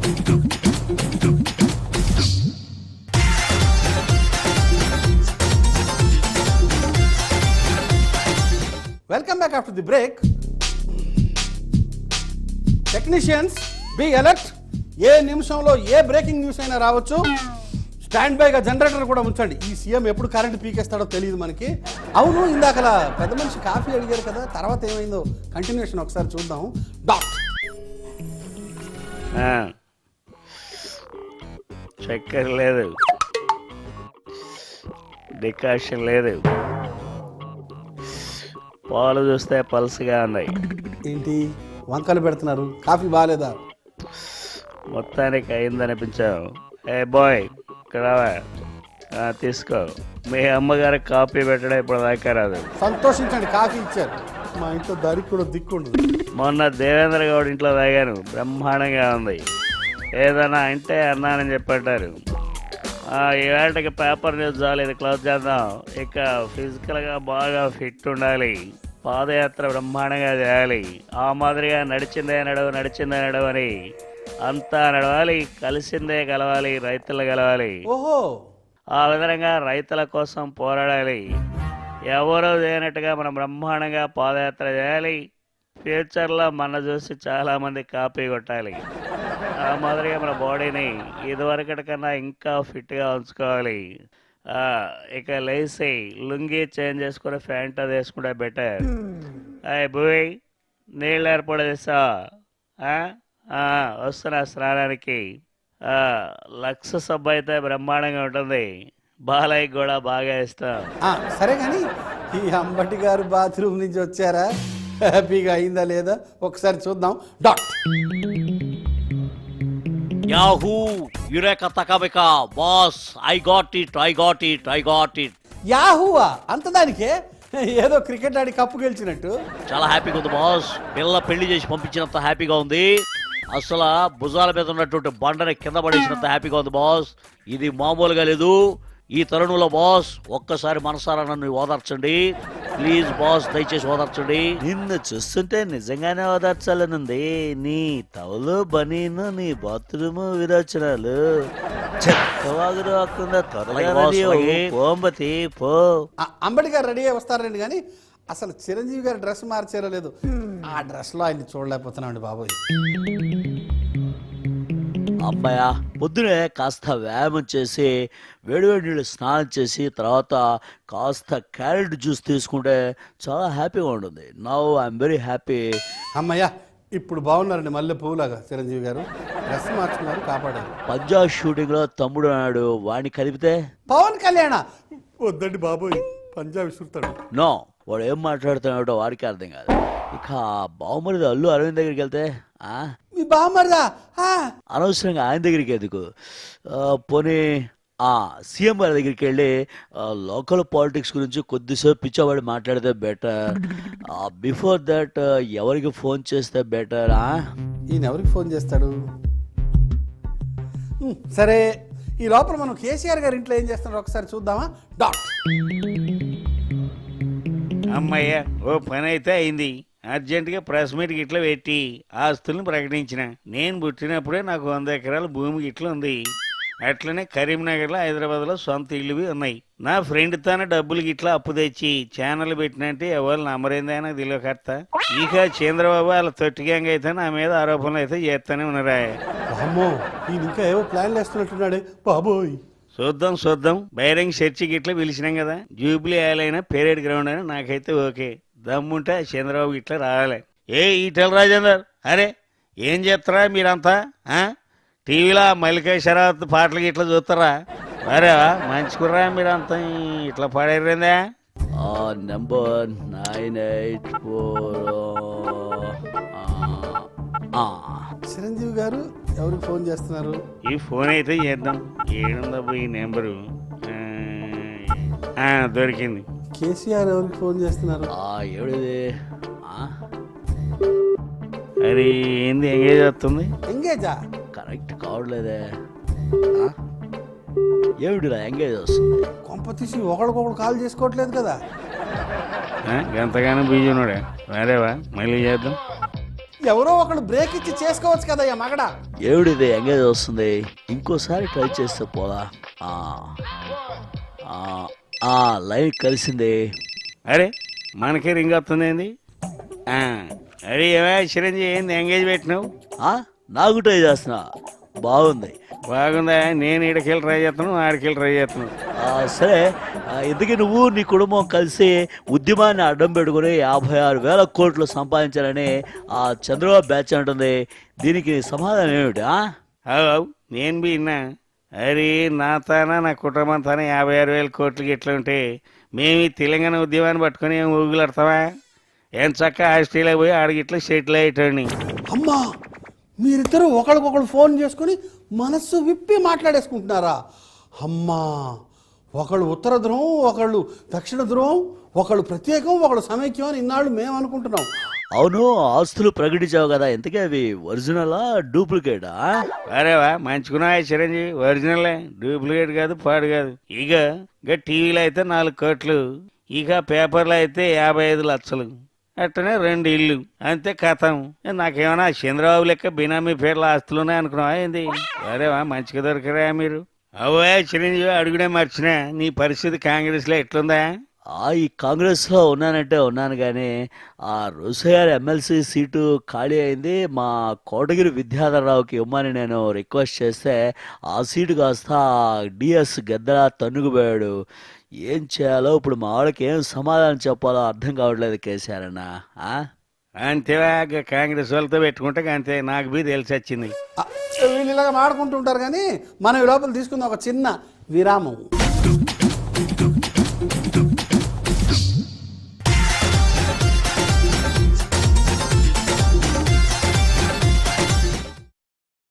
Welcome back after the break. Technicians, be alert. ఏ నిమిషంలో ఏ breaking news అయినా రావచ్చు. Stand బైగా generator కూడా ఉంచండి. ఈ సీఎం ఎప్పుడు కరెంట్ పీకేస్తాడో తెలియదు మనకి. అవును, ఇందాకలా పెద్ద మనిషి కాఫీ అడిగారు కదా, తర్వాత ఏమైందో కంటిన్యూషన్ ఒకసారి చూద్దాం. చక్కెర లేదు, డికాషన్ లేదు, పాలు చూస్తే పల్స్గా ఉన్నాయి. ఏంటి వంకలు పెడుతున్నారు? కాఫీ బాగాలేదా? మొత్తానికి అయిందనిపించావు. ఏ బాయ్ ఇక్కడ తీసుకో. మీ అమ్మగారికి కాఫీ పెట్టడం ఇప్పుడు దాకా రాదు. సంతోషించండి, కాఫీ ఇచ్చారు. మా ఇంట్లో దారికి కూడా దిక్కుండదు. మొన్న దేవేంద్ర గౌడ్ ఇంట్లో తాగాను, బ్రహ్మాండంగా ఉంది. ఏదన్నా అంటే అన్నానని చెప్పంటారు. ఈవేళకి పేపర్ న్యూస్ చాలేదు, క్లోజ్ చేద్దాం. ఇక ఫిజికల్గా బాగా ఫిట్ ఉండాలి, పాదయాత్ర బ్రహ్మాండంగా చేయాలి. ఆ మాదిరిగా నడిచిందే నడవు అని అంతా నడవాలి, కలిసిందే కలవాలి, రైతులు కలవాలి. ఓహో, ఆ విధంగా రైతుల కోసం పోరాడాలి. ఎవరో చేయనట్టుగా మనం బ్రహ్మాండంగా పాదయాత్ర చేయాలి. ఫ్యూచర్లో మన చూసి చాలామంది కాపీ కొట్టాలి. ఆ మాదిరిగా మన బాడీని ఇదివరకటి కన్నా ఇంకా ఫిట్గా ఉంచుకోవాలి. ఇక లేసి లుంగీ చేంజ్ చేసుకుని ప్యాంట్ అది వేసుకుంటే బెటర్. బూయ్ నీళ్ళు ఏర్పాటు చేస్తా. వస్తున్నా స్నానానికి. లక్స్ సబ్బు అయితే బ్రహ్మాండంగా ఉంటుంది, బాలయ్య కూడా బాగా ఇస్తాం. సరే కానీ ఈ అంబటి గారు బాత్రూమ్ నుంచి వచ్చారా? హ్యాపీగా అయిందా లేదా ఒకసారి చూద్దాం. యాహూ యురేకా తకబికా బాస్, ఐ గాట్ ఇట్. యాహూవా? అంత దానికే ఏదో క్రికెట్ ఆడి కప్పు గెలిచినట్టు చాలా హ్యాపీగా ఉంది బాస్. పిల్ల పెళ్లి చేసి పంపించినంత హ్యాపీగా ఉంది. అసలు భుజాల మీద ఉన్నటువంటి బండని కింద పడేసినంత హ్యాపీగా ఉంది బాస్. ఇది మామూలుగా లేదు ఈ తరుణంలో బాస్. ఒక్కసారి మనసారా నన్ను ఓదార్చండి ప్లీజ్ బాస్, దయచేసి ఓదార్చండి. నిన్ను చూస్తుంటే నిజంగానే ఓదార్చాలనుంది. నీ తవలు బనీను, నీ బాత్రూమ్ విరోచనాలు చెత్తవాగురు ఆకుండా పోంబతి పో. అంబటి గారు రెడీ అయి వస్తారండి, కానీ అసలు చిరంజీవి గారు డ్రెస్ మార్చారో లేదు, ఆ డ్రెస్ లో ఆయన్ని చూడలేకపోతున్నామండి బాబోయ్. అబ్బాయా పొద్దునే కాస్త వ్యాయామం చేసి వేడివేడి నీళ్ళు స్నానం చేసి తర్వాత కాస్త క్యారెట్ జ్యూస్ తీసుకుంటే చాలా హ్యాపీగా ఉంటుంది. Now I'm very happy. అమ్మయ్యా, ఇప్పుడు బాగున్నారండి మల్లె పువ్వులాగా చిరంజీవి గారు. డ్రెస్ మార్చుకున్నారు, కాపాడారు. పంజాబ్ షూటింగ్ లో తమ్ముడు అన్నాడు, వాడిని కలిపితే పవన్ కళ్యాణ వద్దండి బాబోయ్, పంజాబ్ విసురుతాడు. నో, వాడు ఏం మాట్లాడుతున్నాడో వాడికి అర్థం కాదు. ఇక బావమరిది అల్లు అరవింద్ దగ్గరికి వెళ్తే మీ బామ్మరిదా? అనవసరంగా ఆయన దగ్గరికి ఎందుకు, పోనీ సీఎం గారి దగ్గరికి వెళ్ళి లోకల్ పాలిటిక్స్ గురించి కొద్దిసేపు పిచ్చవాడి మాట్లాడితే బెటర్. బిఫోర్ దట్ ఎవరికి ఫోన్ చేస్తే బెటర్? ఈయన ఎవరికి ఫోన్ చేస్తాడు? సరే, ఈ లోపల మనం కేసీఆర్ గారి ఇంట్లో ఏం చేస్తున్నారో ఒకసారి చూద్దామా. అమ్మయ్య, ఓ పని అయితే అయింది. అర్జెంటుగా ప్రెస్ మీట్కి ఇట్లా పెట్టి ఆస్తులను ప్రకటించిన. నేను పుట్టినప్పుడే నాకు 100 ఎకరాల భూమికి ఇట్లా ఉంది. అట్లనే కరీంనగర్లో, హైదరాబాద్లో సొంత ఇల్లువి ఉన్నాయి. నా ఫ్రెండ్ తాను డబ్బులకి ఇట్లా అప్పు తెచ్చి ఛానల్ పెట్టినంటే ఎవరు నమ్మరైంది ఆయన తెలియకర్త. ఇక చంద్రబాబు వాళ్ళ తొట్టి గ్యాంగ్ అయితే నా మీద ఆరోపణలు అయితే చేస్తానే ఉన్నారా. ఇంకా ఏవో ప్లాన్లు వేస్తున్నట్టున్నాడే బాబోయ్. చూద్దాం బైరంగ్ చర్చికి ఇట్లా పిలిచినాం కదా, జూబ్లీ అయినా పేరేడ్ గ్రౌండ్ అని నాకైతే ఓకే. దమ్ముంటే చంద్రబాబు ఇట్లా రావాలి. ఈటెల రాజేందర్, అరే ఏం చెప్తారా మీరంతా? టీవీలో మల్లికా షరావత్ పాటలకి ఇట్లా చూస్తారా? మరే మంచి కుర్రా మీరంతా ఇట్లా పాడేరిందా? నెంబర్ 984. చిరంజీవి గారు ఎవరికి ఫోన్ చేస్తున్నారు? ఈ ఫోన్ అయితే చేద్దాం. ఏడుందబ్బా ఈ నెంబరు? దొరికింది. కేసీఆర్ ఎవరికి ఫోన్ చేస్తున్నారు? ఎవడిది? అరే ఏంది ఎంగేజ్ వస్తుంది? ఎంగేజా? కరెక్ట్ కావట్లేదే. ఏమిటిరా ఎంగేజ్ వస్తుంది? కొంప తీసి ఒకరికొకరు కాల్ చేసుకోవట్లేదు కదా. ఎంతగానో బిజీ ఉన్నాడే. మరేవా మళ్ళీ చేద్దాం. ఎవరో ఒకళ్ళు బ్రేక్ ఇచ్చి చేసుకోవచ్చు కదయ్యా మగడ. ఏమిడిది ఎంగేజ్ వస్తుంది, ఇంకోసారి ట్రై చేస్తే పోదా. లైన్ కలిసింది. అరే మనకి రింగ్ వస్తుంది ఏంది? అరే ఏమా చిరంజీవి ఏంది ఎంగేజ్ పెట్టినావు? నాకు ట్రై చేస్తున్నా, బాగుంది. బాగుందా? నేను ఈడకెళ్ళి ట్రై చేస్తాను, ఆడికెళ్ళి ట్రై చేస్తున్నాను. సరే, ఎందుకు నువ్వు నీ కుటుంబం కలిసి ఉద్యమాన్ని అడ్డం పెట్టుకుని 56,000 కోట్లు సంపాదించాలని ఆ చంద్రబాబు బ్యాచ్ అంటుంది. దీనికి సమాధానం ఏమిటి? అవు నేను బి విన్నా. అరే నా తానా నా కుటుంబం తానే 56,000 కోట్లకి ఎట్లా ఉంటే మేము ఈ తెలంగాణ ఉద్యమాన్ని పట్టుకుని ఏం ఊగులాడతామా? ఏం చక్క ఆస్ట్రేలియా పోయి ఆడికి ఇట్లా సెటిల్ అయ్యేటండి. అమ్మా, మీరిద్దరూ ఒకరికొకరు ఫోన్ చేసుకుని మనస్సు విప్పి మాట్లాడేసుకుంటున్నారా? అమ్మా, ఒకళ్ళు ఉత్తర ధ్రువం, ఒకళ్ళు దక్షిణ ధ్రువం, ఒకళ్ళు ప్రత్యేకం, ఒకళ్ళు సమైక్యం అని ఇన్నాళ్ళు మేము అనుకుంటున్నాం. అవును, ఆస్తులు ప్రకటించావు కదా, ఇంతకీ అవి ఒరిజినలా డూప్లికేటా? అరేవా మంచుకున్నా చిరంజీవి, ఒరిజినలే, డూప్లికేట్ కాదు, పాడు కాదు. ఇక టీవీలో అయితే 4 కోట్లు, ఇక పేపర్లో అయితే 55 లక్షలు, అట్టనే 2 ఇళ్ళు, అంతే కథం. నాకేమన్నా చంద్రబాబు లెక్క బినామీ పేర్ల ఆస్తులున్నాయి అనుకున్నావా ఏంది? అరేవా మంచిగా దొరికరా మీరు. అవే చిరంజీవి, అడుగుడే మర్చినా, నీ పరిస్థితి కాంగ్రెస్లో ఎట్లుందా? ఈ కాంగ్రెస్లో ఉన్నానంటే ఉన్నాను, కానీ ఆ రోసయ్య గారి ఎమ్మెల్సీ సీటు ఖాళీ అయింది. మా కోటగిరి విద్యాధరరావుకి ఇవ్వమని నేను రిక్వెస్ట్ చేస్తే ఆ సీటు కాస్త డిఎస్ గద్దెలా తన్నుకుపోయాడు. ఏం చేయాలో ఇప్పుడు మా వాళ్ళకి ఏం సమాధానం చెప్పాలో అర్థం కావట్లేదు కేసీఆర్ అన్న. అంతేవా, కాంగ్రెస్ వాళ్ళతో పెట్టుకుంటే అంతే, నాకు బీ తెలిసి వచ్చింది. వీళ్ళు ఇలాగ మాడుకుంటుంటారు, కానీ మనం ఈ లోపల తీసుకుందాం ఒక చిన్న విరామం.